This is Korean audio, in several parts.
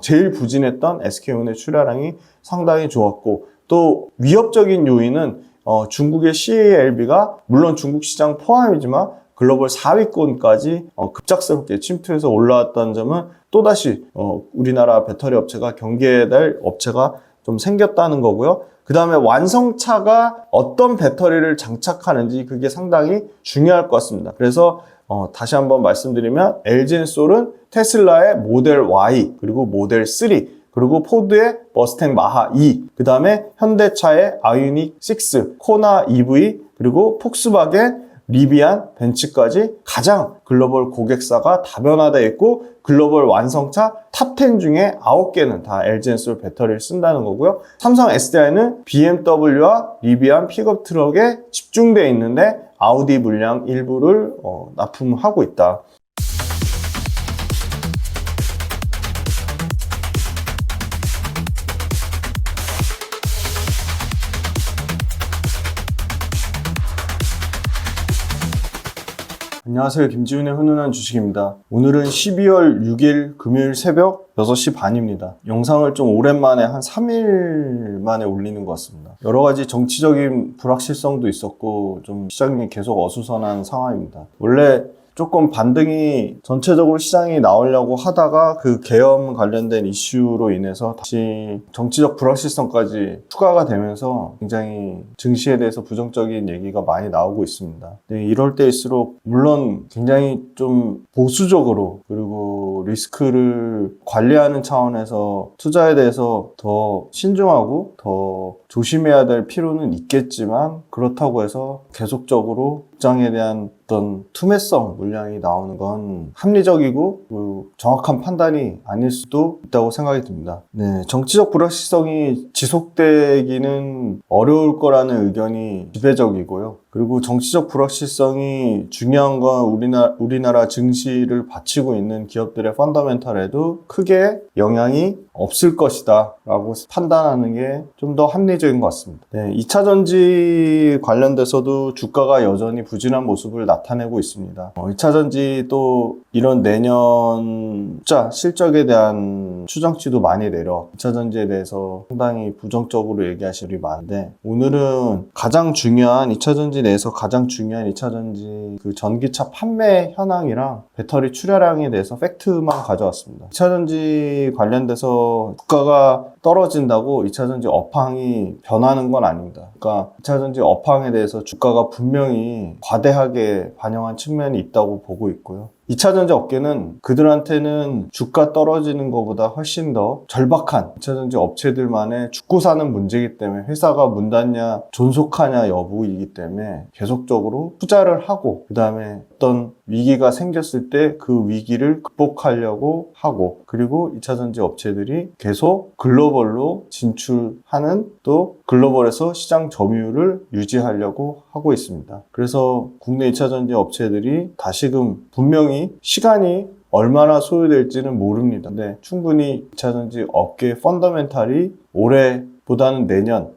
제일 부진했던 SK온의 출하량이 상당히 좋았고, 또 위협적인 요인은 중국의 CALB가 물론 중국 시장 포함이지만 글로벌 4위권까지 급작스럽게 침투해서 올라왔다는 점은 또다시 우리나라 배터리 업체가 경계해야 될 업체가 좀 생겼다는 거고요. 그 다음에 완성차가 어떤 배터리를 장착하는지 그게 상당히 중요할 것 같습니다. 그래서 다시 한번 말씀드리면 LG엔솔은 테슬라의 모델 Y, 그리고 모델 3, 그리고 포드의 머스탱 마하 2, 그 다음에 현대차의 아이오닉 6, 코나 EV, 그리고 폭스바겐, 리비안, 벤츠까지 가장 글로벌 고객사가 다변화되어 있고 글로벌 완성차 탑10 중에 9개는 다 LG엔솔 배터리를 쓴다는 거고요. 삼성 SDI는 BMW와 리비안 픽업 트럭에 집중되어 있는데 아우디 물량 일부를 납품하고 있다. 안녕하세요. 김지훈의 훈훈한 주식입니다. 오늘은 12월 6일 금요일 새벽 6시 반입니다. 영상을 좀 오랜만에 한 3일 만에 올리는 것 같습니다. 여러 가지 정치적인 불확실성도 있었고 좀 시장이 계속 어수선한 상황입니다. 원래 조금 반등이 전체적으로 시장이 나오려고 하다가 그 계엄 관련된 이슈로 인해서 다시 정치적 불확실성까지 추가가 되면서 굉장히 증시에 대해서 부정적인 얘기가 많이 나오고 있습니다. 네, 이럴 때일수록 물론 굉장히 좀 보수적으로 그리고 리스크를 관리하는 차원에서 투자에 대해서 더 신중하고 더 조심해야 될 필요는 있겠지만 그렇다고 해서 계속적으로 시장에 대한 어떤 투매성 물량이 나오는 건 합리적이고 정확한 판단이 아닐 수도 있다고 생각이 듭니다. 네, 정치적 불확실성이 지속되기는 어려울 거라는 의견이 지배적이고요. 그리고 정치적 불확실성이 중요한 건 우리나라 증시를 받치고 있는 기업들의 펀더멘털에도 크게 영향이 없을 것이다 라고 판단하는 게 좀 더 합리적인 것 같습니다. 네, 2차전지 관련돼서도 주가가 여전히 부진한 모습을 나타내고 있습니다. 2차전지 또 이런 내년 투자 실적에 대한 추정치도 많이 내려 2차전지에 대해서 상당히 부정적으로 얘기하시는 분이 많은데, 오늘은 가장 중요한 2차전지 내에서 가장 중요한 2차전지 그 전기차 판매 현황이랑 배터리 출하량에 대해서 팩트만 가져왔습니다. 2차전지 관련돼서 주가가 떨어진다고 2차전지 업황이 변하는 건 아닙니다. 그러니까 2차전지 업황에 대해서 주가가 분명히 과대하게 반영한 측면이 있다고 보고 있고요. 2차전지 업계는 그들한테는 주가 떨어지는 것보다 훨씬 더 절박한 2차전지 업체들만의 죽고 사는 문제이기 때문에 회사가 문 닫냐 존속하냐 여부이기 때문에 계속적으로 투자를 하고, 그 다음에 어떤 위기가 생겼을 때 그 위기를 극복하려고 하고, 그리고 2차전지 업체들이 계속 글로벌로 진출하는, 또 글로벌에서 시장 점유율을 유지하려고 하고 있습니다. 그래서 국내 2차전지 업체들이 다시금 분명히 시간이 얼마나 소요될지는 모릅니다. 근데 충분히 2차전지 업계의 펀더멘탈이 올해보다는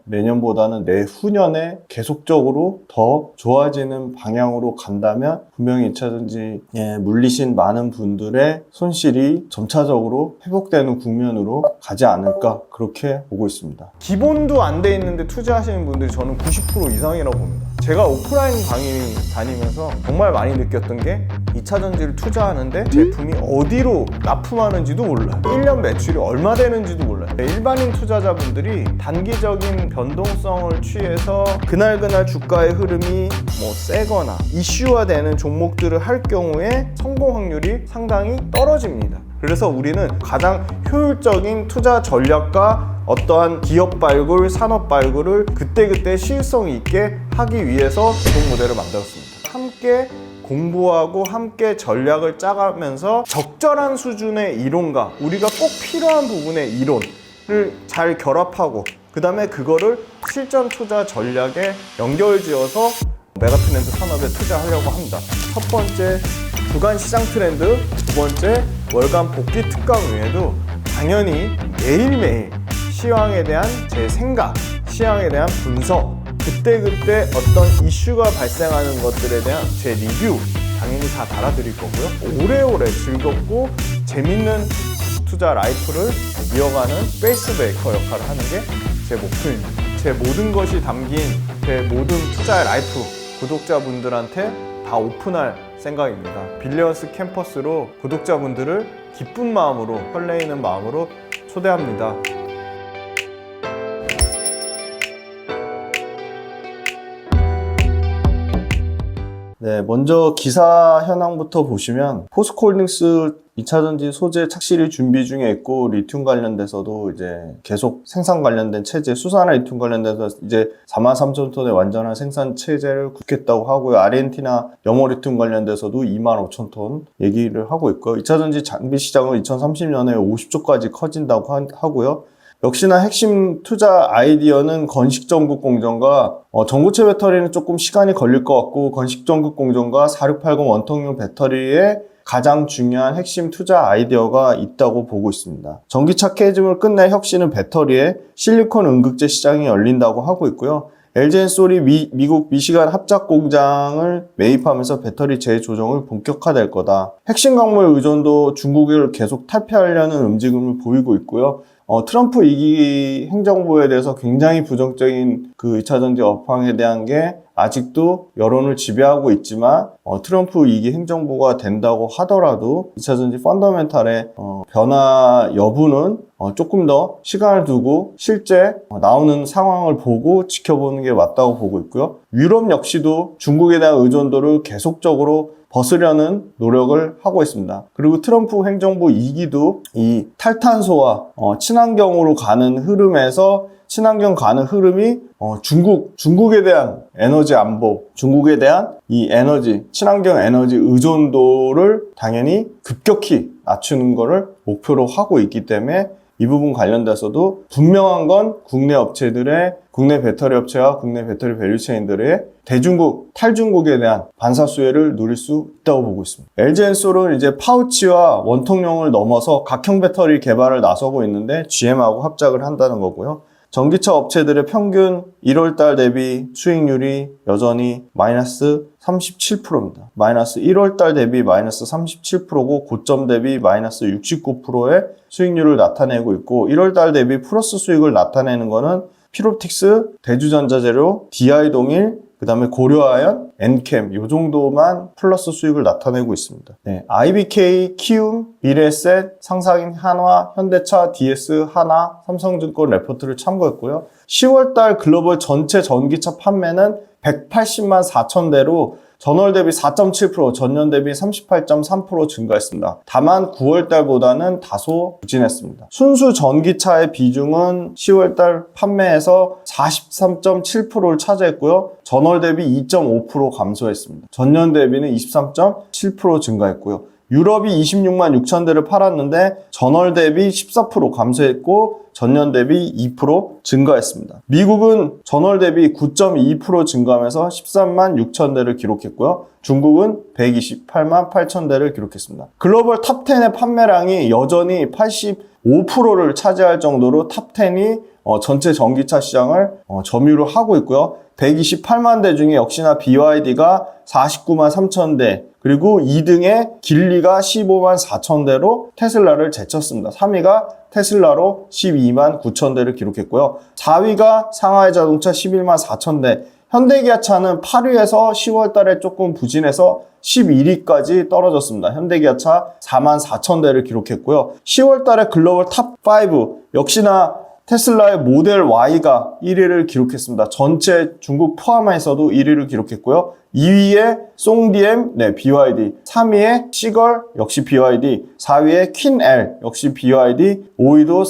내년보다는 내후년에 계속적으로 더 좋아지는 방향으로 간다면 분명히 2차전지에 물리신 많은 분들의 손실이 점차적으로 회복되는 국면으로 가지 않을까, 그렇게 보고 있습니다. 기본도 안 돼 있는데 투자하시는 분들이 저는 90% 이상이라고 봅니다. 제가 오프라인 강의 다니면서 정말 많이 느꼈던 게 2차전지를 투자하는데 제품이 어디로 납품하는지도 몰라요. 1년 매출이 얼마 되는지도 몰라요. 일반인 투자자분들이 단기적인 변동성을 취해서 그날 주가의 흐름이 세거나 이슈화되는 종목들을 할 경우에 성공 확률이 상당히 떨어집니다. 그래서 우리는 가장 효율적인 투자 전략과 어떠한 기업 발굴, 산업 발굴을 그때그때 시일성 있게 하기 위해서 좋은 모델을 만들었습니다. 함께 공부하고 함께 전략을 짜가면서 적절한 수준의 이론과 우리가 꼭 필요한 부분의 이론을 잘 결합하고, 그 다음에 그거를 실전 투자 전략에 연결지어서 메가트렌드 산업에 투자하려고 합니다. 첫 번째, 주간 시장 트렌드, 두 번째, 월간 복귀 특강 외에도 당연히 매일매일 시황에 대한 제 생각, 시황에 대한 분석, 그때그때 어떤 이슈가 발생하는 것들에 대한 제 리뷰 당연히 다 달아드릴 거고요. 오래오래 즐겁고 재밌는 투자 라이프를 이어가는 페이스메이커 역할을 하는 게 제 목표입니다. 제 모든 것이 담긴 제 모든 투자 라이프 구독자분들한테 다 오픈할 생각입니다. 빌리언스 캠퍼스로 구독자분들을 기쁜 마음으로, 설레이는 마음으로 초대합니다. 네, 먼저 기사 현황부터 보시면 포스코홀딩스 2차전지 소재 착실히 준비 중에 있고, 리튬 관련돼서도 이제 계속 생산 관련된 체제, 수산화 리튬 관련돼서 이제 43,000톤의 완전한 생산 체제를 굳겠다고 하고요. 아르헨티나 염호 리튬 관련돼서도 25,000톤 얘기를 하고 있고요. 2차전지 장비 시장은 2030년에 50조까지 커진다고 하고요. 역시나 핵심 투자 아이디어는 건식전극 공정과 전고체 배터리는 조금 시간이 걸릴 것 같고, 건식전극 공정과 4680 원통형 배터리에 가장 중요한 핵심 투자 아이디어가 있다고 보고 있습니다. 전기차 캐즘을 끝낼 혁신은 배터리에 실리콘 음극재 시장이 열린다고 하고 있고요. LG엔솔이 미국 미시간 합작 공장을 매입하면서 배터리 재조정을 본격화될 거다. 핵심 광물 의존도 중국을 계속 탈피하려는 움직임을 보이고 있고요. 트럼프 2기 행정부에 대해서 굉장히 부정적인 그 2차전지 업황에 대한 게 아직도 여론을 지배하고 있지만, 트럼프 2기 행정부가 된다고 하더라도 2차전지 펀더멘탈의 변화 여부는 조금 더 시간을 두고 실제 나오는 상황을 보고 지켜보는 게 맞다고 보고 있고요. 유럽 역시도 중국에 대한 의존도를 계속적으로 벗으려는 노력을 하고 있습니다. 그리고 트럼프 행정부 2기도 이 탈탄소와 친환경으로 가는 흐름에서, 친환경 가는 흐름이 중국에 대한 에너지 안보, 중국에 대한 이 에너지, 친환경 에너지 의존도를 당연히 급격히 낮추는 것을 목표로 하고 있기 때문에 이 부분 관련돼서도 분명한 건 국내 배터리 업체와 국내 배터리 밸류체인들의 대중국, 탈중국에 대한 반사 수혜를 누릴 수 있다고 보고 있습니다. LG엔솔은 이제 파우치와 원통용을 넘어서 각형 배터리 개발을 나서고 있는데 GM하고 합작을 한다는 거고요. 전기차 업체들의 평균 1월달 대비 수익률이 여전히 마이너스 37%입니다. 마이너스 1월달 대비 마이너스 37%고 고점 대비 마이너스 69%의 수익률을 나타내고 있고, 1월달 대비 플러스 수익을 나타내는 거는 피롭틱스, 대주전자재료, DI-동일, 그 다음에 고려아연, 엔캠 요 정도만 플러스 수익을 나타내고 있습니다. 네, IBK, 키움, 미래에셋, 상사인 한화, 현대차, DS, 하나, 삼성증권 레포트를 참고했고요. 10월달 글로벌 전체 전기차 판매는 180만 4천 대로 전월 대비 4.7%, 전년 대비 38.3% 증가했습니다. 다만 9월달보다는 다소 부진했습니다. 순수 전기차의 비중은 10월달 판매에서 43.7%를 차지했고요. 전월 대비 2.5% 감소했습니다. 전년 대비는 23.7% 증가했고요. 유럽이 26만 6천 대를 팔았는데 전월 대비 14% 감소했고 전년 대비 2% 증가했습니다. 미국은 전월 대비 9.2% 증가하면서 13만 6천 대를 기록했고요. 중국은 128만 8천 대를 기록했습니다. 글로벌 탑10의 판매량이 여전히 85%를 차지할 정도로 탑10이 전체 전기차 시장을 점유를 하고 있고요. 128만 대 중에 역시나 BYD가 49만 3천 대, 그리고 2등에 길리가 15만 4천 대로 테슬라를 제쳤습니다. 3위가 테슬라로 12만 9천 대를 기록했고요. 4위가 상하이 자동차 11만 4천 대, 현대기아차는 8위에서 10월 달에 조금 부진해서 11위까지 떨어졌습니다. 현대기아차 4만 4천 대를 기록했고요. 10월 달에 글로벌 탑5 역시나 테슬라의 모델 Y가 1위를 기록했습니다. 전체 중국 포함해서도 1위를 기록했고요. 2위에 송디엠, BYD, 3위에 시걸, 역시 BYD, 4위에 퀸L, 역시 BYD, 5위도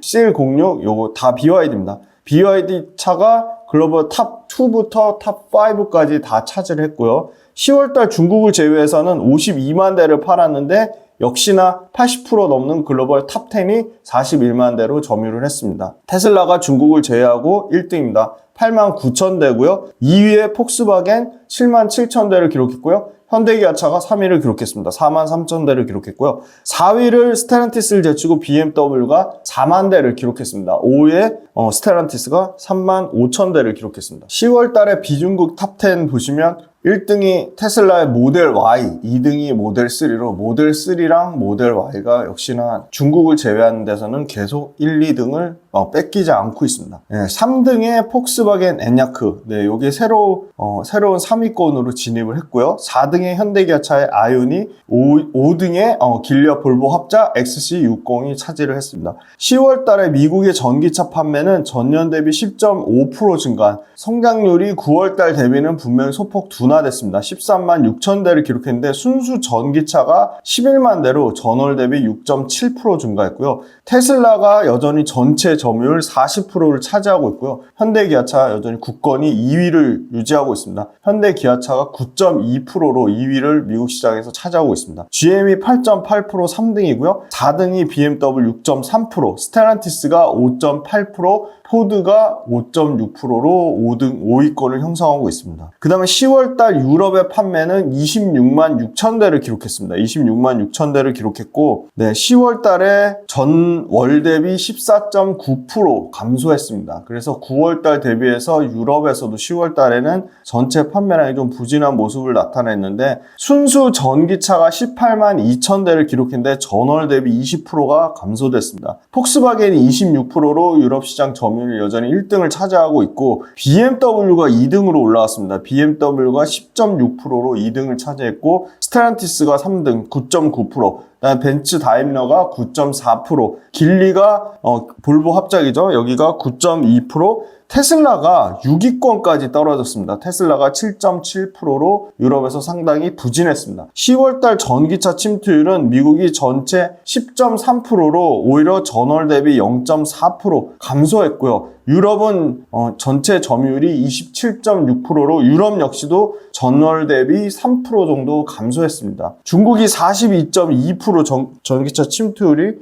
씰06, 요거 다 BYD입니다. BYD 차가 글로벌 탑2부터 탑5까지 다 차지를 했고요. 10월달 중국을 제외해서는 52만 대를 팔았는데 역시나 80% 넘는 글로벌 탑10이 41만 대로 점유를 했습니다. 테슬라가 중국을 제외하고 1등입니다. 8만 9천 대고요. 2위에 폭스바겐 7만 7천 대를 기록했고요. 현대기아차가 3위를 기록했습니다. 4만 3천 대를 기록했고요. 4위를 스텔란티스를 제치고 BMW가 4만 대를 기록했습니다. 5위에 스텔란티스가 3만 5천 대를 기록했습니다. 10월 달에 비중국 탑10 보시면 1등이 테슬라의 모델 Y, 2등이 모델 3로 모델 3랑 모델 Y가 역시나 중국을 제외하는 데서는 계속 1, 2등을 뺏기지 않고 있습니다. 3등에 폭스바겐 에냐크, 여기 새로운 3위권으로 진입을 했고요. 4등에 현대기아차의 아이오닉, 5등에 길리아 볼보 합자 XC60이 차지를 했습니다. 10월 달에 미국의 전기차 판매는 전년 대비 10.5% 증가한, 성장률이 9월 달 대비는 분명히 소폭 둔화됐습니다. 13만 6천 대를 기록했는데 순수 전기차가 11만 대로 전월 대비 6.7% 증가했고요. 테슬라가 여전히 전체 점유율 40%를 차지하고 있고요. 현대기아차 여전히 굳건히 2위를 유지하고 있습니다. 현대기아차가 9.2%로 2위를 미국 시장에서 차지하고 있습니다. GM이 8.8% 3등이고요. 4등이 BMW 6.3%, 스텔란티스가 5.8%, 포드가 5.6%로 5위권을 형성하고 있습니다. 그 다음에 10월달 유럽의 판매는 26만 6천 대를 기록했습니다. 26만 6천 대를 기록했고, 10월달에 전월 대비 14.9% 감소했습니다. 그래서 9월달 대비해서 유럽에서도 10월달에는 전체 판매량이 좀 부진한 모습을 나타냈는데, 순수 전기차가 18만 2천 대를 기록했는데 전월 대비 20%가 감소됐습니다. 폭스바겐이 26%로 유럽 시장 점유율 여전히 1등을 차지하고 있고, BMW가 2등으로 올라왔습니다. BMW가 10.6%로 2등을 차지했고, 스텔란티스가 3등 9.9%, 그다음에 벤츠 다임러가 9.4%, 길리가 볼보 합작이죠. 여기가 9.2%, 테슬라가 6위권까지 떨어졌습니다. 테슬라가 7.7%로 유럽에서 상당히 부진했습니다. 10월달 전기차 침투율은 미국이 전체 10.3%로 오히려 전월 대비 0.4% 감소했고요. 유럽은 전체 점유율이 27.6%로 유럽 역시도 전월 대비 3% 정도 감소했습니다. 중국이 42.2% 전기차 침투율이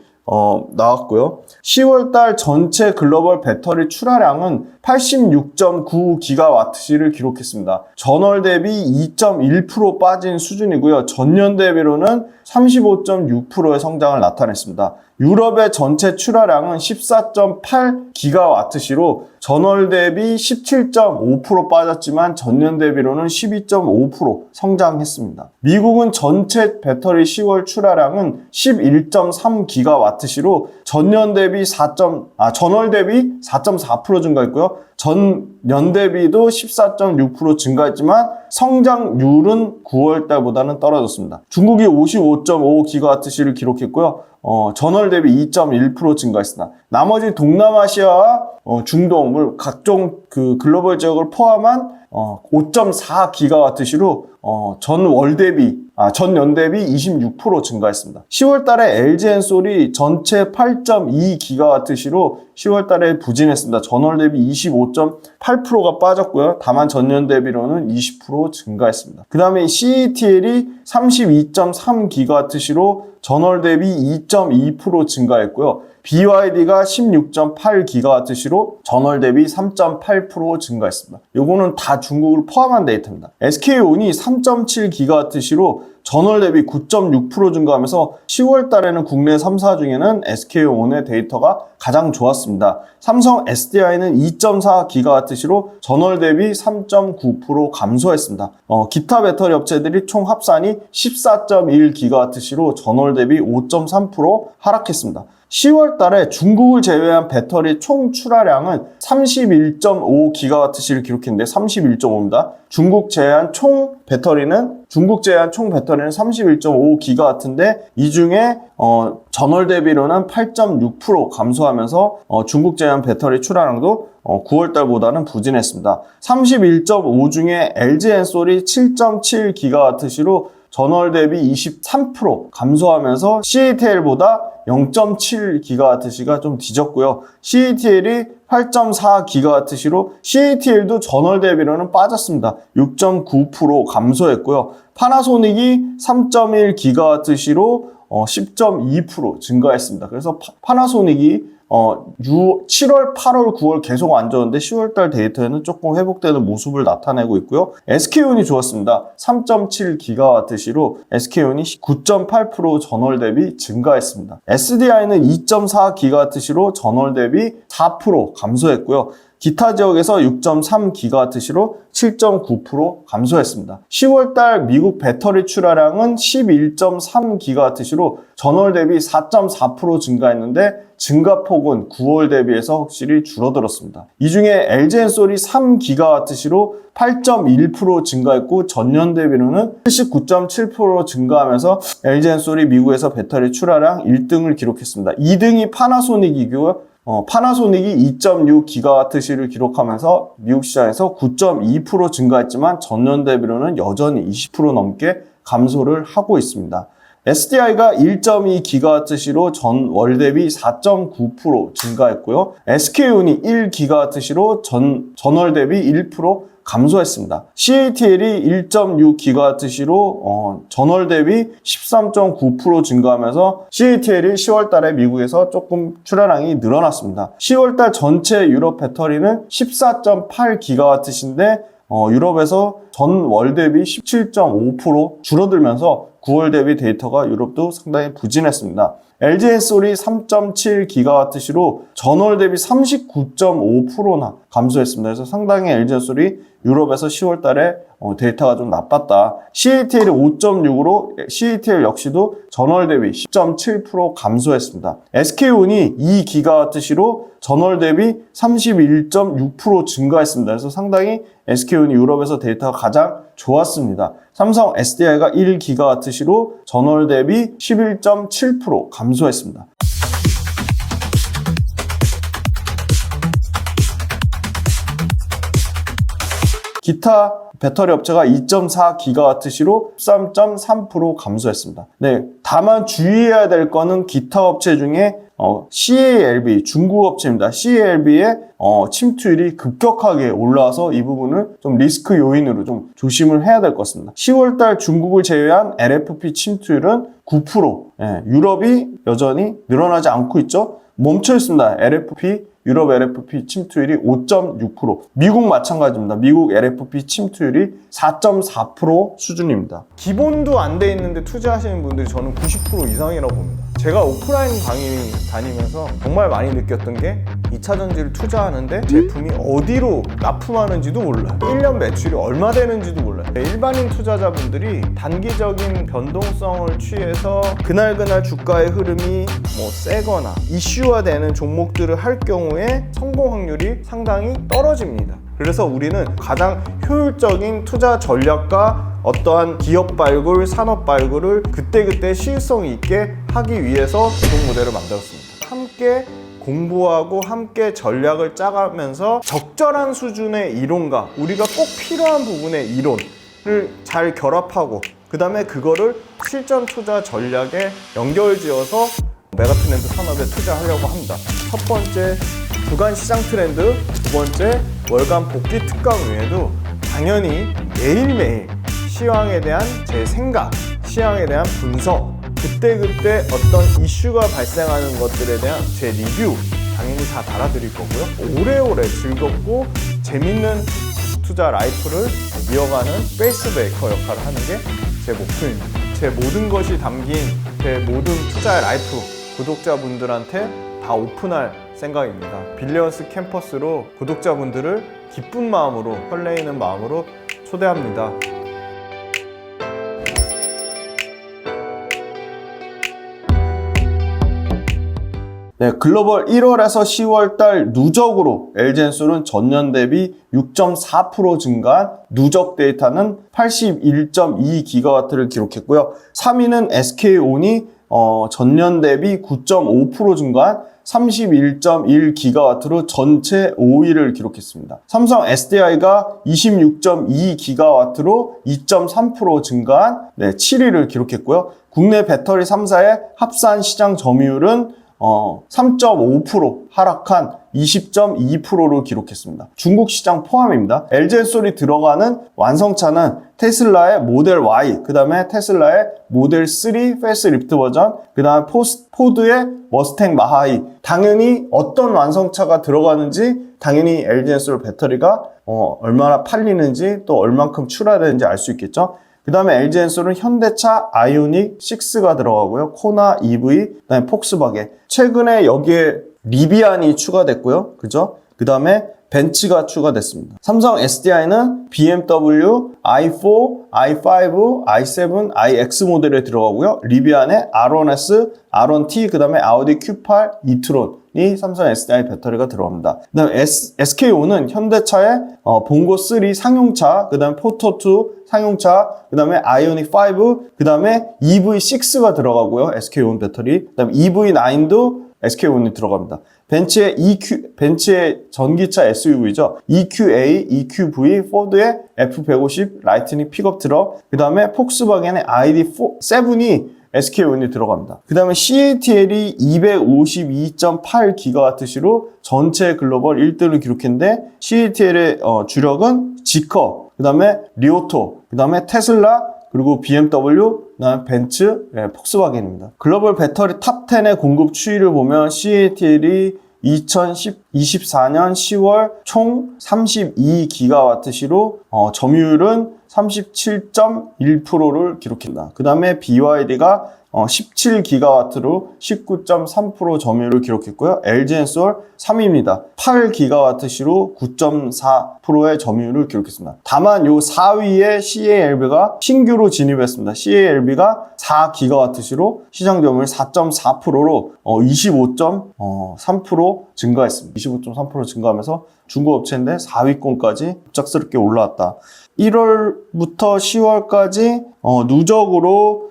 나왔고요. 10월달 전체 글로벌 배터리 출하량은 86.9GWh를 기록했습니다. 전월 대비 2.1% 빠진 수준이고요. 전년 대비로는 35.6%의 성장을 나타냈습니다. 유럽의 전체 출하량은 14.8GWh로 전월 대비 17.5% 빠졌지만 전년 대비로는 12.5% 성장했습니다. 미국은 전체 배터리 10월 출하량은 11.3GWh로 전월 대비 4.4% 증가했고요. 전년 대비도 14.6% 증가했지만 성장률은 9월 달보다는 떨어졌습니다. 중국이 55.5GWh를 기록했고요. 전월 대비 2.1% 증가했습니다. 나머지 동남아시아와 중동, 각종 글로벌 지역을 포함한 5.4GWh로 전년 대비 26% 증가했습니다. 10월 달에 LG 엔솔이 전체 8.2GWh로 10월 달에 부진했습니다. 전월 대비 25.8%가 빠졌고요. 다만 전년 대비로는 20% 증가했습니다. 그 다음에 CATL이 32.3GWh로 전월 대비 2.2% 증가했고요. BYD가 16.8GWh로 전월 대비 3.8% 증가했습니다. 요거는 다 중국을 포함한 데이터입니다. SK온이 3.7GWh로 전월 대비 9.6% 증가하면서 10월 달에는 국내 3사 중에는 SK온의 데이터가 가장 좋았습니다. 삼성 SDI는 2.4GWh로 전월 대비 3.9% 감소했습니다. 기타 배터리 업체들이 총 합산이 14.1GWh로 전월 대비 5.3% 하락했습니다. 10월 달에 중국을 제외한 배터리 총 출하량은 31.5GWh를 기록했는데 31.5입니다. 중국 제한 총 배터리는 31.5GWh인데 이 중에 전월 대비로는 8.6% 감소하면서 중국 제한 배터리 출하량도 9월 달보다는 부진했습니다. 31.5 중에 LG 엔솔이 7.7GWh로 전월 대비 23% 감소하면서 CATL보다 0.7GWh가 좀 뒤졌고요. CATL이 8.4GWh로 CATL도 전월 대비로는 빠졌습니다. 6.9% 감소했고요. 파나소닉이 3.1GWh로 10.2% 증가했습니다. 그래서 파나소닉이 7월, 8월, 9월 계속 안 좋은데 10월달 데이터에는 조금 회복되는 모습을 나타내고 있고요. SK온이 좋았습니다. 3.7GWh로 SK온이 9.8% 전월 대비 증가했습니다. SDI는 2.4GWh로 전월 대비 4% 감소했고요. 기타 지역에서 6.3GWh로 7.9% 감소했습니다. 10월달 미국 배터리 출하량은 11.3GWh로 전월 대비 4.4% 증가했는데 증가폭은 9월 대비해서 확실히 줄어들었습니다. 이 중에 LG엔솔이 3GWh로 8.1% 증가했고 전년 대비로는 79.7% 증가하면서 LG엔솔이 미국에서 배터리 출하량 1등을 기록했습니다. 2등이 파나소닉이고요. 파나소닉이 2.6GWh를 기록하면서 미국 시장에서 9.2% 증가했지만 전년 대비로는 여전히 20% 넘게 감소를 하고 있습니다. SDI가 1.2GWh로 전월 대비 4.9% 증가했고요. SK온이 1GWh로 전월 대비 1% 감소했습니다. CATL이 1.6GWh로 전월 대비 13.9% 증가하면서 CATL이 10월 달에 미국에서 조금 출하량이 늘어났습니다. 10월 달 전체 유럽 배터리는 14.8GWh인데 유럽에서 전월 대비 17.5% 줄어들면서 9월 대비 데이터가 유럽도 상당히 부진했습니다. LG엔솔이 3.7GWh로 전월 대비 39.5%나 감소했습니다. 그래서 상당히 LG엔솔이 유럽에서 10월 달에 데이터가 좀 나빴다. CATL이 5.6으로 CATL 역시도 전월 대비 10.7% 감소했습니다. SK온이 2GWh로 전월 대비 31.6% 증가했습니다. 그래서 상당히 SK온이 유럽에서 데이터가 가장 좋았습니다. 삼성 SDI가 1GWh로 전월 대비 11.7% 감소했습니다. 기타 배터리 업체가 2.4GWh로 13.3% 감소했습니다. 네, 다만 주의해야 될 거는 기타 업체 중에 CALB, 중국 업체입니다. CALB의 침투율이 급격하게 올라와서 이 부분을 좀 리스크 요인으로 좀 조심을 해야 될 것 같습니다. 10월달 중국을 제외한 LFP 침투율은 9%, 유럽이 여전히 늘어나지 않고 있죠. 멈춰 있습니다. 유럽 LFP 침투율이 5.6%, 미국 마찬가지입니다. 미국 LFP 침투율이 4.4% 수준입니다. 기본도 안 돼 있는데 투자하시는 분들이 저는 90% 이상이라고 봅니다. 제가 오프라인 강의 다니면서 정말 많이 느꼈던 게 2차 전지를 투자하는데 제품이 어디로 납품하는지도 몰라요. 1년 매출이 얼마 되는지도 몰라요. 일반인 투자자분들이 단기적인 변동성을 취해서 그날 주가의 흐름이 세거나 이슈화되는 종목들을 할 경우에 성공 확률이 상당히 떨어집니다. 그래서 우리는 가장 효율적인 투자 전략과 어떠한 기업 발굴, 산업 발굴을 그때그때 시일성 있게 하기 위해서 이동 모델을 만들었습니다. 함께 공부하고 함께 전략을 짜가면서 적절한 수준의 이론과 우리가 꼭 필요한 부분의 이론을 잘 결합하고 그 다음에 그거를 실전 투자 전략에 연결지어서 메가트렌드 산업에 투자하려고 합니다. 첫 번째, 주간 시장 트렌드, 두 번째, 월간 복귀 특강 외에도 당연히 매일매일 시황에 대한 제 생각, 시황에 대한 분석, 그때그때 어떤 이슈가 발생하는 것들에 대한 제 리뷰 당연히 다 달아드릴 거고요. 오래오래 즐겁고 재밌는 투자 라이프를 이어가는 페이스메이커 역할을 하는 게 제 목표입니다. 제 모든 것이 담긴 제 모든 투자 라이프 구독자분들한테 다 오픈할 생각입니다. 빌리언스 캠퍼스로 구독자분들을 기쁜 마음으로, 설레이는 마음으로 초대합니다. 네, 글로벌 1월에서 10월 달 누적으로 LG엔솔은 전년 대비 6.4% 증가한 누적 데이터는 81.2GWh를 기록했고요. 3위는 SK온이 전년 대비 9.5% 증가한 31.1GWh로 전체 5위를 기록했습니다. 삼성 SDI가 26.2GWh로 2.3% 증가한 7위를 기록했고요. 국내 배터리 3사의 합산 시장 점유율은 3.5% 하락한 20.2%를 기록했습니다. 중국 시장 포함입니다. LG엔솔이 들어가는 완성차는 테슬라의 모델 Y, 그 다음에 테슬라의 모델 3 페이스리프트 버전, 그 다음에 포드의 머스탱 마하이. 당연히 어떤 완성차가 들어가는지 당연히 LG엔솔 배터리가 얼마나 팔리는지 또 얼만큼 출하되는지 알 수 있겠죠. 그 다음에 LG엔솔은 현대차 아이오닉 6가 들어가고요. 코나 EV, 그 다음에 폭스바겐. 최근에 여기에 리비안이 추가됐고요. 그죠? 그 다음에 벤츠가 추가됐습니다. 삼성 SDI는 BMW, i4, i5, i7, iX 모델에 들어가고요. 리비안에 R1S, R1T, 그 다음에 아우디 Q8 e-tron이 삼성 SDI 배터리가 들어갑니다. 그 다음에 SKO는 현대차의 봉고 3 상용차, 그 다음에 포터2 상용차, 그 다음에 아이오닉 5, 그 다음에 EV6가 들어가고요. SK온 배터리. 그 다음에 EV9도 SK온이 들어갑니다. 벤츠의 전기차 SUV죠. EQA, EQV, 포드의 F150 라이트닝 픽업 트럭, 그 다음에 폭스바겐의 ID7이 SK온이 들어갑니다. 그 다음에 CATL이 252.8GWh로 전체 글로벌 1등을 기록했는데 CATL의 주력은 지커, 그 다음에 리오토, 그 다음에 테슬라, 그리고 BMW, 그 다음에 벤츠, 폭스바겐입니다. 글로벌 배터리 탑10의 공급 추이를 보면 CATL이 2024년 10월 총 32GWh로 점유율은 37.1%를 기록했다. 그 다음에 BYD가 17GW로 19.3% 점유율을 기록했고요. LG엔솔 3위입니다. 8GWh로 9.4%의 점유율을 기록했습니다. 다만 요 4위에 CALB가 신규로 진입했습니다. CALB가 4GWh로 시장 점유율 4.4%로 25.3% 증가했습니다. 25.3% 증가하면서 중국 업체인데 4위권까지 급작스럽게 올라왔다. 1월부터 10월까지 누적으로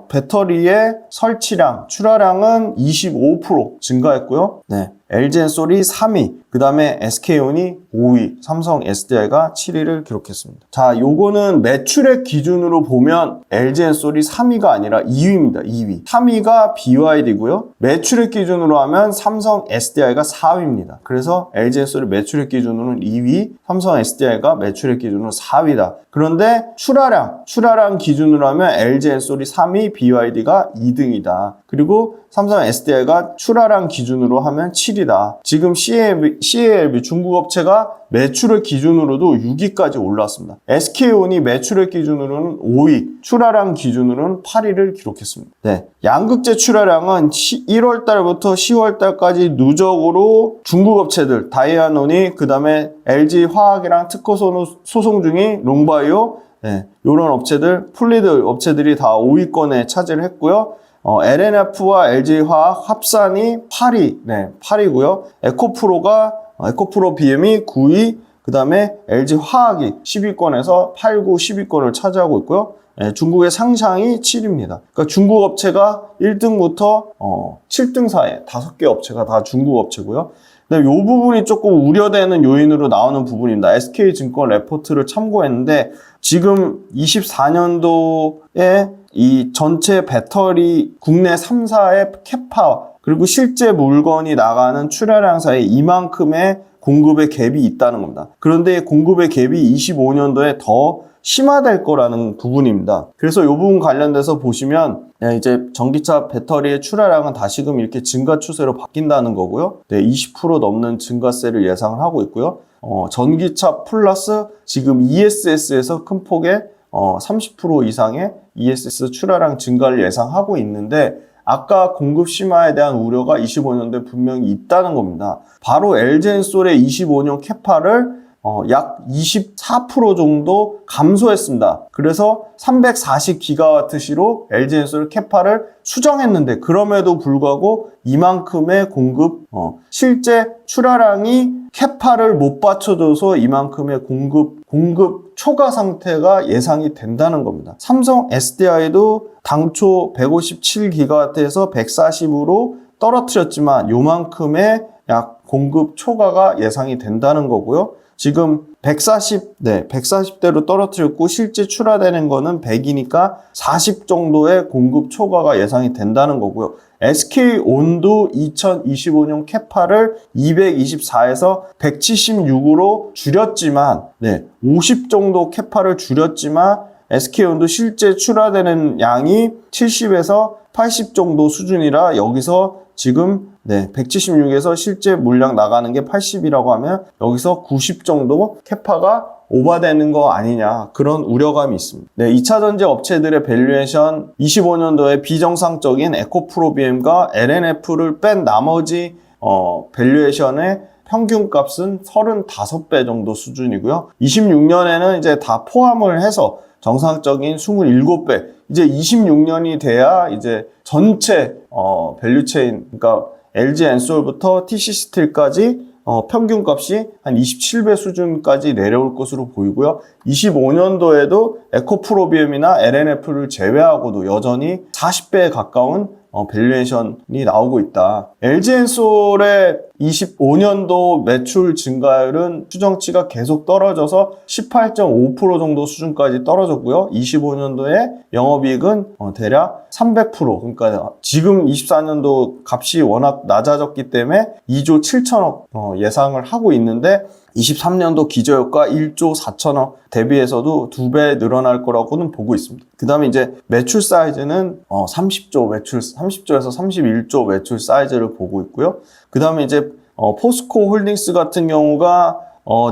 배터리의 설치량, 출하량은 25% 증가했고요. 네. LG엔솔이 3위, 그 다음에 SK온이 5위, 삼성 SDI가 7위를 기록했습니다. 자, 요거는 매출액 기준으로 보면 LG엔솔이 3위가 아니라 2위입니다. 2위. 3위가 BYD고요. 매출액 기준으로 하면 삼성 SDI가 4위입니다. 그래서 LG엔솔이 매출액 기준으로는 2위, 삼성 SDI가 매출액 기준으로 4위다. 그런데 출하량 기준으로 하면 LG엔솔이 3위, BYD가 2등이다. 그리고 삼성 SDI가 출하량 기준으로 하면 7위다. 지금 CALB 중국 업체가 매출액 기준으로도 6위까지 올랐습니다. SK온이 매출액 기준으로는 5위, 출하량 기준으로는 8위를 기록했습니다. 네, 양극재 출하량은 1월 달부터 10월 달까지 누적으로 중국 업체들, 다이아논이, 그 다음에 LG 화학이랑 특허 소송 중인 롱바이오, 네, 이런 업체들, 플리드 업체들이 다 5위권에 차지를 했고요. LNF와 LG화학 합산이 8위, 네, 8위고요. 에코프로 BM이 9위, 그 다음에 LG화학이 10위권에서 8, 9, 10위권을 차지하고 있고요. 네, 중국의 상장이 7위입니다. 그러니까 중국 업체가 1등부터 7등 사이에 5개 업체가 다 중국 업체고요. 근데 이 부분이 조금 우려되는 요인으로 나오는 부분입니다. SK증권 레포트를 참고했는데 지금 24년도에 이 전체 배터리 국내 3사의 캐파 그리고 실제 물건이 나가는 출하량 사이에 이만큼의 공급의 갭이 있다는 겁니다. 그런데 공급의 갭이 25년도에 더 심화될 거라는 부분입니다. 그래서 이 부분 관련돼서 보시면 이제 전기차 배터리의 출하량은 다시금 이렇게 증가 추세로 바뀐다는 거고요. 네, 20% 넘는 증가세를 예상을 하고 있고요. 전기차 플러스 지금 ESS에서 큰 폭의 30% 이상의 ESS 출하량 증가를 예상하고 있는데 아까 공급 심화에 대한 우려가 25년도에 분명히 있다는 겁니다. 바로 LG엔솔의 25년 캐파를 약 24% 정도 감소했습니다. 그래서 340GWh로 LG엔솔 캐파를 수정했는데 그럼에도 불구하고 이만큼의 공급, 실제 출하량이 캐파를 못 받쳐줘서 이만큼의 공급 초과 상태가 예상이 된다는 겁니다. 삼성 SDI도 당초 157GWh에서 140으로 떨어뜨렸지만 요만큼의 약 공급 초과가 예상이 된다는 거고요. 지금 140대로 떨어뜨렸고 실제 출하되는 거는 100이니까 40 정도의 공급 초과가 예상이 된다는 거고요. SK온도 2025년 캐파를 224에서 176으로 줄였지만 50 정도 캐파를 줄였지만 SK온도 실제 출하되는 양이 70에서 80 정도 수준이라 여기서 지금 176에서 실제 물량 나가는 게 80이라고 하면 여기서 90 정도 캐파가 오버되는 거 아니냐 그런 우려감이 있습니다. 2차 전지 업체들의 밸류에이션 25년도에 비정상적인 에코프로 BM과 LNF를 뺀 나머지 밸류에이션의 평균 값은 35배 정도 수준이고요. 26년에는 이제 다 포함을 해서 정상적인 27배. 이제 26년이 돼야 이제 전체 밸류체인, 그러니까 LG 엔솔부터 TC 스틸까지 평균 값이 한 27배 수준까지 내려올 것으로 보이고요. 25년도에도 에코프로비움이나 LNF를 제외하고도 여전히 40배에 가까운 밸류에이션이 나오고 있다. LG엔솔의 25년도 매출 증가율은 추정치가 계속 떨어져서 18.5% 정도 수준까지 떨어졌고요. 25년도에 영업이익은 대략 300%, 그러니까 지금 24년도 값이 워낙 낮아졌기 때문에 2조 7천억 예상을 하고 있는데 23년도 기저효과 1조 4천억 대비해서도 2배 늘어날 거라고는 보고 있습니다. 그 다음에 이제 매출 사이즈는 30조에서 31조 매출 사이즈를 보고 있고요. 그 다음에 이제 포스코 홀딩스 같은 경우가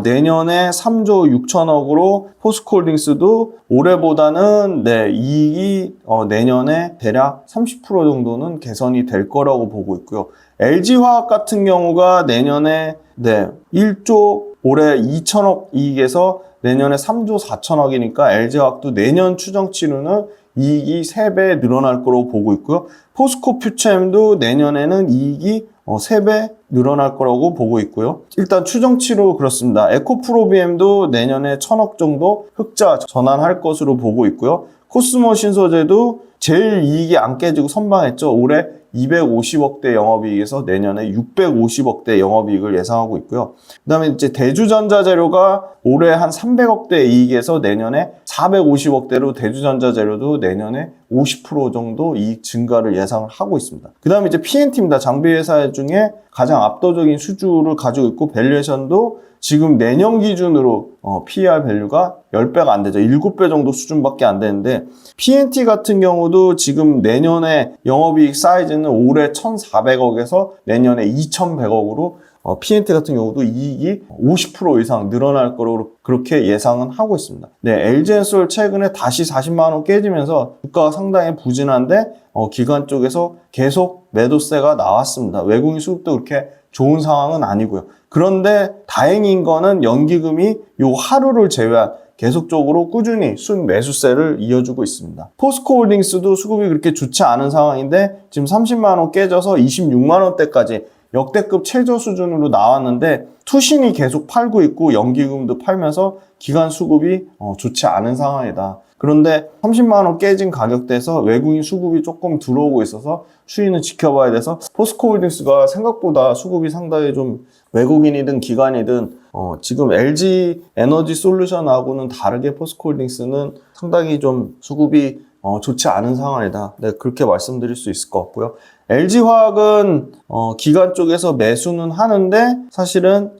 내년에 3조 6천억으로 포스코 홀딩스도 올해보다는 이익이 내년에 대략 30% 정도는 개선이 될 거라고 보고 있고요. LG화학 같은 경우가 내년에 1조 올해 2천억 이익에서 내년에 3조 4천억이니까 LG화학도 내년 추정치로는 이익이 3배 늘어날 거로 보고 있고요. 포스코 퓨처엠도 내년에는 이익이 3배 늘어날 거라고 보고 있고요. 일단 추정치로 그렇습니다. 에코프로비엠도 내년에 1,000억 정도 흑자 전환할 것으로 보고 있고요. 코스모 신소재도 제일 이익이 안 깨지고 선방했죠. 올해 250억대 영업이익에서 내년에 650억대 영업이익을 예상하고 있고요. 그 다음에 이제 대주전자재료가 올해 한 300억대 이익에서 내년에 450억대로 대주전자재료도 내년에 50% 정도 이익 증가를 예상을 하고 있습니다. 그 다음에 이제 P&T입니다. 장비회사 중에 가장 압도적인 수주를 가지고 있고 밸류에이션도 지금 내년 기준으로 PER 밸류가 10배가 안 되죠. 7배 정도 수준밖에 안 되는데 P&T 같은 경우도 지금 내년에 영업이익 사이즈는 올해 1,400억에서 내년에 2,100억으로 P&T 같은 경우도 이익이 50% 이상 늘어날 거로 그렇게 예상은 하고 있습니다. LG엔솔 최근에 다시 40만 원 깨지면서 주가가 상당히 부진한데 기관 쪽에서 계속 매도세가 나왔습니다. 외국인 수급도 그렇게 좋은 상황은 아니고요. 그런데 다행인 거는 연기금이 요 하루를 제외한 계속적으로 꾸준히 순매수세를 이어주고 있습니다. 포스코 홀딩스도 수급이 그렇게 좋지 않은 상황인데 지금 30만 원 깨져서 26만 원대까지 역대급 최저 수준으로 나왔는데 투신이 계속 팔고 있고 연기금도 팔면서 기관 수급이 좋지 않은 상황이다. 그런데 30만 원 깨진 가격대에서 외국인 수급이 조금 들어오고 있어서 추이는 지켜봐야 돼서 포스코 홀딩스가 생각보다 수급이 상당히 좀 외국인이든 기관이든 지금 LG 에너지 솔루션하고는 다르게 포스코 홀딩스는 상당히 좀 수급이 좋지 않은 상황이다. 그렇게 말씀드릴 수 있을 것 같고요. LG화학은 기관 쪽에서 매수는 하는데 사실은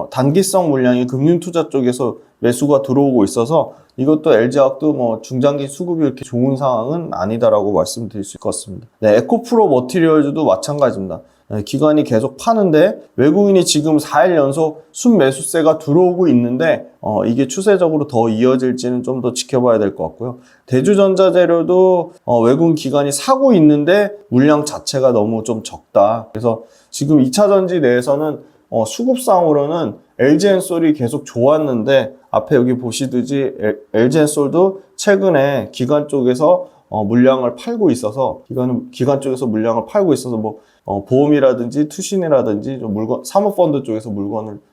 단기성 물량이 금융투자 쪽에서 매수가 들어오고 있어서 이것도 LG화학도 중장기 수급이 이렇게 좋은 상황은 아니다라고 말씀드릴 수 있을 것 같습니다. 에코프로 머티리얼즈도 마찬가지입니다. 기관이 계속 파는데 외국인이 지금 4일 연속 순매수세가 들어오고 있는데 이게 추세적으로 더 이어질지는 좀 더 지켜봐야 될 것 같고요. 대주전자재료도 외국인 기관이 사고 있는데 물량 자체가 너무 좀 적다. 그래서 지금 2차전지 내에서는 수급상으로는 LG엔솔이 계속 좋았는데 앞에 여기 보시듯이 LG엔솔도 최근에 기관 쪽에서 물량을 팔고 있어서 기관 쪽에서 물량을 팔고 있어서 보험이라든지 투신이라든지 좀 사모펀드 쪽에서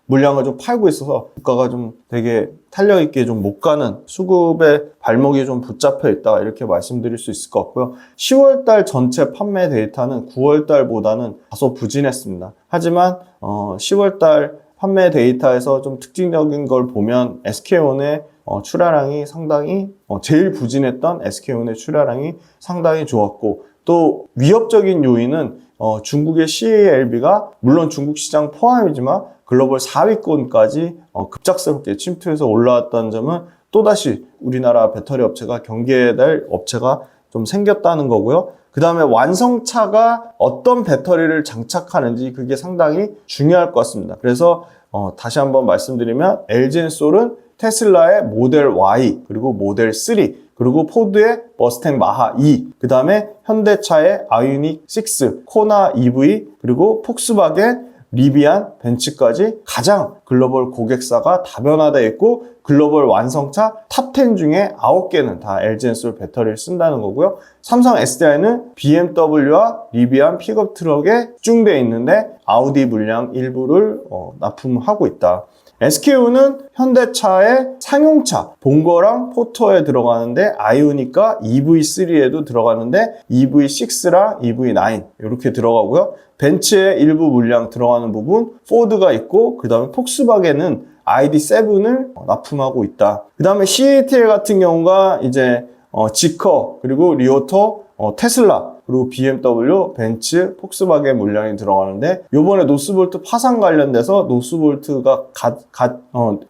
물량을 좀 팔고 있어서 주가가 좀 되게 탄력 있게 좀 못 가는 수급의 발목이 좀 붙잡혀 있다 이렇게 말씀드릴 수 있을 것 같고요. 10월달 전체 판매 데이터는 9월달보다는 다소 부진했습니다. 하지만 10월달 판매 데이터에서 좀 특징적인 걸 보면 SK온의 출하량이 상당히 제일 부진했던 SK온의 출하량이 상당히 좋았고 또 위협적인 요인은 중국의 CALB가 물론 중국 시장 포함이지만 글로벌 4위권까지 급작스럽게 침투해서 올라왔다는 점은 또다시 우리나라 배터리 업체가 경계해야 될 업체가 좀 생겼다는 거고요. 그 다음에 완성차가 어떤 배터리를 장착하는지 그게 상당히 중요할 것 같습니다. 그래서 다시 한번 말씀드리면 LG엔솔은 테슬라의 모델 Y 그리고 모델 3 그리고 포드의 머스탱 마하 2 그 다음에 현대차의 아이오닉 6 코나 EV 그리고 폭스바겐 리비안, 벤츠까지 가장 글로벌 고객사가 다변화되어 있고 글로벌 완성차 탑 10 중에 9개는 다 LG 엔솔 배터리를 쓴다는 거고요. 삼성 SDI는 BMW와 리비안 픽업 트럭에 집중되어 있는데 아우디 물량 일부를 납품하고 있다. SKU는 현대차의 상용차 본거랑 포터에 들어가는데 아이오닉과 EV3에도 들어가는데 EV6랑 EV9 이렇게 들어가고요. 벤츠의 일부 물량 들어가는 부분, 포드가 있고 그 다음에 폭스바겐은 ID7을 납품하고 있다. 그 다음에 CATL 같은 경우가 이제 지커 그리고 리오토, 테슬라 그리고 BMW, 벤츠, 폭스바겐 물량이 들어가는데 요번에 노스볼트 파산 관련돼서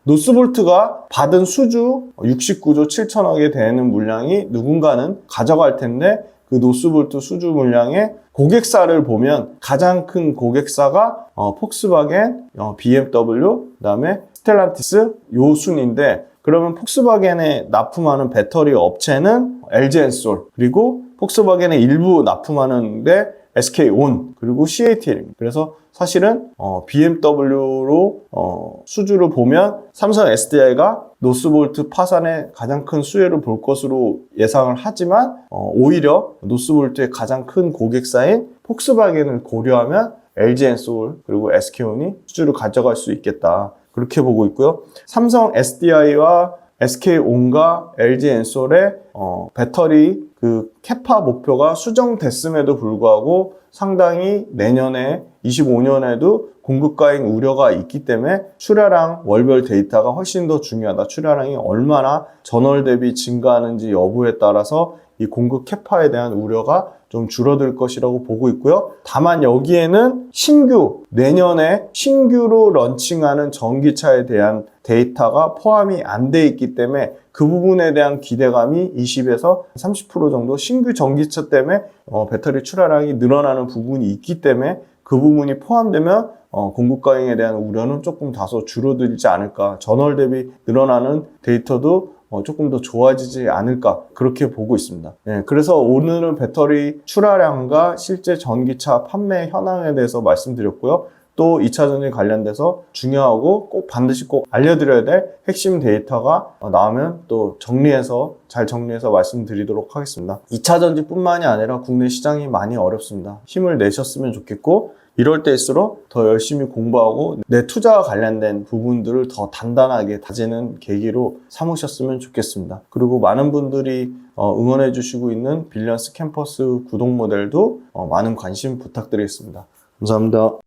노스볼트가 받은 수주 69조 7천억에 되는 물량이 누군가는 가져갈 텐데 그 노스볼트 수주 물량의 고객사를 보면 가장 큰 고객사가 폭스바겐, BMW, 그 다음에 스텔란티스 요 순인데 그러면 폭스바겐에 납품하는 배터리 업체는 LG 엔솔 그리고 폭스바겐의 일부 납품하는데 SK온 그리고 CATL입니다. 그래서 사실은 BMW로 수주를 보면 삼성 SDI가 노스볼트 파산의 가장 큰 수혜를 볼 것으로 예상을 하지만 오히려 노스볼트의 가장 큰 고객사인 폭스바겐을 고려하면 LG 엔솔 그리고 SK온이 수주를 가져갈 수 있겠다. 그렇게 보고 있고요. 삼성 SDI와 SK온과 LG 엔솔의 배터리 그 캐파 목표가 수정됐음에도 불구하고 상당히 내년에 25년에도 공급 과잉 우려가 있기 때문에 출하량 월별 데이터가 훨씬 더 중요하다. 출하량이 얼마나 전월 대비 증가하는지 여부에 따라서 이 공급 캐파에 대한 우려가 좀 줄어들 것이라고 보고 있고요. 다만 여기에는 내년에 신규로 런칭하는 전기차에 대한 데이터가 포함이 안 돼 있기 때문에 그 부분에 대한 기대감이 20에서 30% 정도 신규 전기차 때문에 배터리 출하량이 늘어나는 부분이 있기 때문에 그 부분이 포함되면 공급 과잉에 대한 우려는 조금 다소 줄어들지 않을까. 전월 대비 늘어나는 데이터도 조금 더 좋아지지 않을까 그렇게 보고 있습니다. 네, 그래서 오늘은 배터리 출하량과 실제 전기차 판매 현황에 대해서 말씀드렸고요. 또 2차 전지 관련돼서 중요하고 꼭 반드시 꼭 알려드려야 될 핵심 데이터가 나오면 또 잘 정리해서 말씀드리도록 하겠습니다. 2차 전지뿐만이 아니라 국내 시장이 많이 어렵습니다. 힘을 내셨으면 좋겠고 이럴 때일수록 더 열심히 공부하고 내 투자와 관련된 부분들을 더 단단하게 다지는 계기로 삼으셨으면 좋겠습니다. 그리고 많은 분들이 응원해 주시고 있는 빌리언스 캠퍼스 구독 모델도 많은 관심 부탁드리겠습니다. 감사합니다.